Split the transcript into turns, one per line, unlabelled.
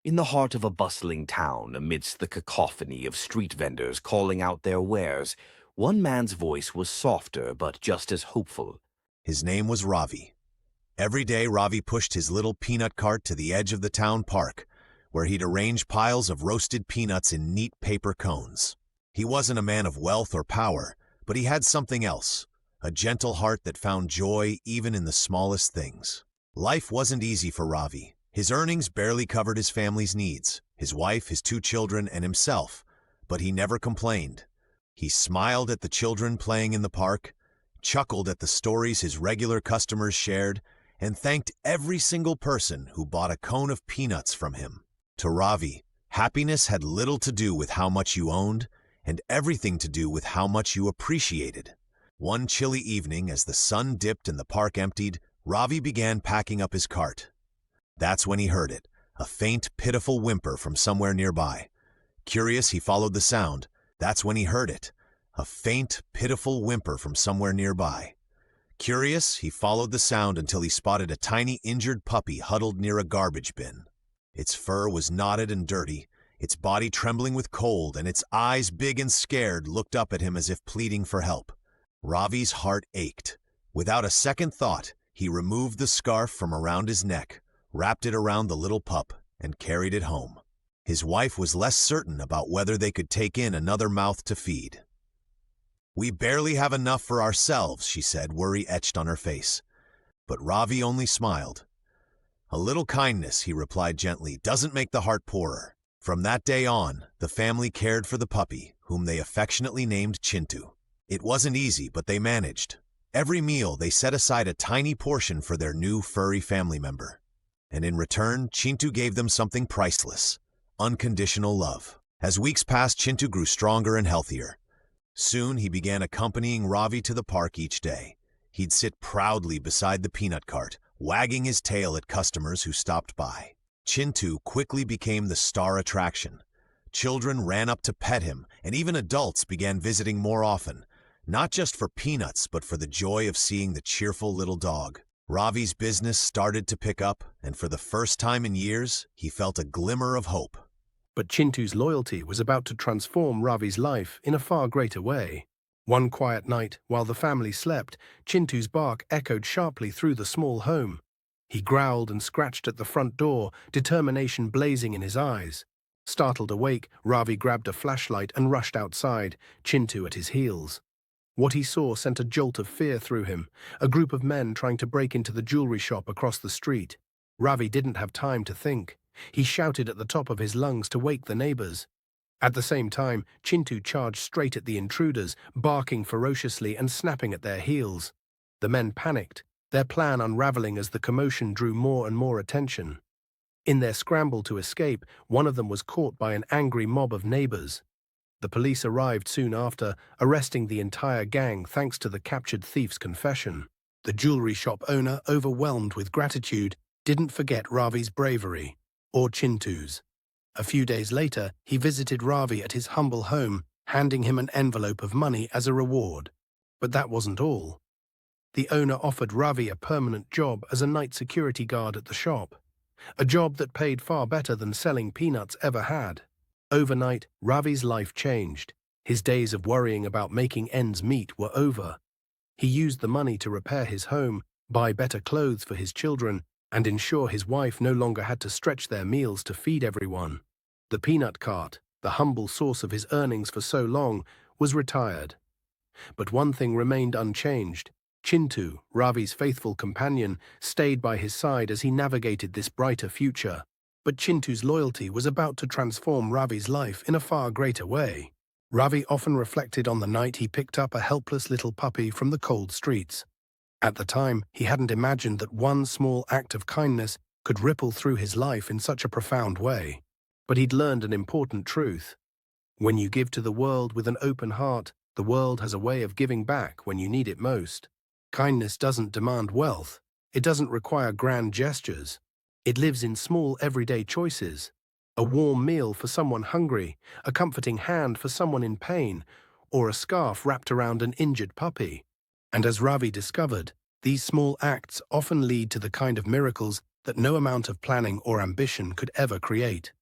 In the heart of a bustling town, amidst the cacophony of street vendors calling out their wares, one man's voice was softer but just as hopeful.
His name was Ravi. Every day, Ravi pushed his little peanut cart to the edge of the town park, where he'd arrange piles of roasted peanuts in neat paper cones. He wasn't a man of wealth or power, but he had something else, a gentle heart that found joy even in the smallest things. Life wasn't easy for Ravi. His earnings barely covered his family's needs, his wife, his 2 children, and himself, but he never complained. He smiled at the children playing in the park, chuckled at the stories his regular customers shared, and thanked every single person who bought a cone of peanuts from him. To Ravi, happiness had little to do with how much you owned, and everything to do with how much you appreciated. One chilly evening, as the sun dipped and the park emptied, Ravi began packing up his cart. That's when he heard it, a faint, pitiful whimper from somewhere nearby. Curious, he followed the sound. That's when he heard it, a faint, pitiful whimper from somewhere nearby. Curious, he followed the sound until he spotted a tiny injured puppy huddled near a garbage bin. Its fur was knotted and dirty, its body trembling with cold, and its eyes, big and scared, looked up at him as if pleading for help. Ravi's heart ached. Without a second thought, he removed the scarf from around his neck, wrapped it around the little pup, and carried it home. His wife was less certain about whether they could take in another mouth to feed. "We barely have enough for ourselves," she said, worry etched on her face. But Ravi only smiled. "A little kindness," he replied gently, "doesn't make the heart poorer." From that day on, the family cared for the puppy, whom they affectionately named Chintu. It wasn't easy, but they managed. Every meal, they set aside a tiny portion for their new furry family member. And in return, Chintu gave them something priceless: unconditional love. As weeks passed, Chintu grew stronger and healthier. Soon, he began accompanying Ravi to the park each day. He'd sit proudly beside the peanut cart, wagging his tail at customers who stopped by. Chintu quickly became the star attraction. Children ran up to pet him, and even adults began visiting more often, not just for peanuts, but for the joy of seeing the cheerful little dog. Ravi's business started to pick up, and for the first time in years, he felt a glimmer of hope.
But Chintu's loyalty was about to transform Ravi's life in a far greater way. One quiet night, while the family slept, Chintu's bark echoed sharply through the small home. He growled and scratched at the front door, determination blazing in his eyes. Startled awake, Ravi grabbed a flashlight and rushed outside, Chintu at his heels. What he saw sent a jolt of fear through him, a group of men trying to break into the jewelry shop across the street. Ravi didn't have time to think. He shouted at the top of his lungs to wake the neighbors. At the same time, Chintu charged straight at the intruders, barking ferociously and snapping at their heels. The men panicked, their plan unraveling as the commotion drew more and more attention. In their scramble to escape, one of them was caught by an angry mob of neighbors. The police arrived soon after, arresting the entire gang thanks to the captured thief's confession. The jewelry shop owner, overwhelmed with gratitude, didn't forget Ravi's bravery, or Chintu's. A few days later, he visited Ravi at his humble home, handing him an envelope of money as a reward. But that wasn't all. The owner offered Ravi a permanent job as a night security guard at the shop, a job that paid far better than selling peanuts ever had. Overnight, Ravi's life changed. His days of worrying about making ends meet were over. He used the money to repair his home, buy better clothes for his children, and ensure his wife no longer had to stretch their meals to feed everyone. The peanut cart, the humble source of his earnings for so long, was retired. But one thing remained unchanged. Chintu, Ravi's faithful companion, stayed by his side as he navigated this brighter future. But Chintu's loyalty was about to transform Ravi's life in a far greater way. Ravi often reflected on the night he picked up a helpless little puppy from the cold streets. At the time, he hadn't imagined that one small act of kindness could ripple through his life in such a profound way. But he'd learned an important truth. When you give to the world with an open heart, the world has a way of giving back when you need it most. Kindness doesn't demand wealth. It doesn't require grand gestures. It lives in small everyday choices. A warm meal for someone hungry, a comforting hand for someone in pain, or a scarf wrapped around an injured puppy. And as Ravi discovered, these small acts often lead to the kind of miracles that no amount of planning or ambition could ever create.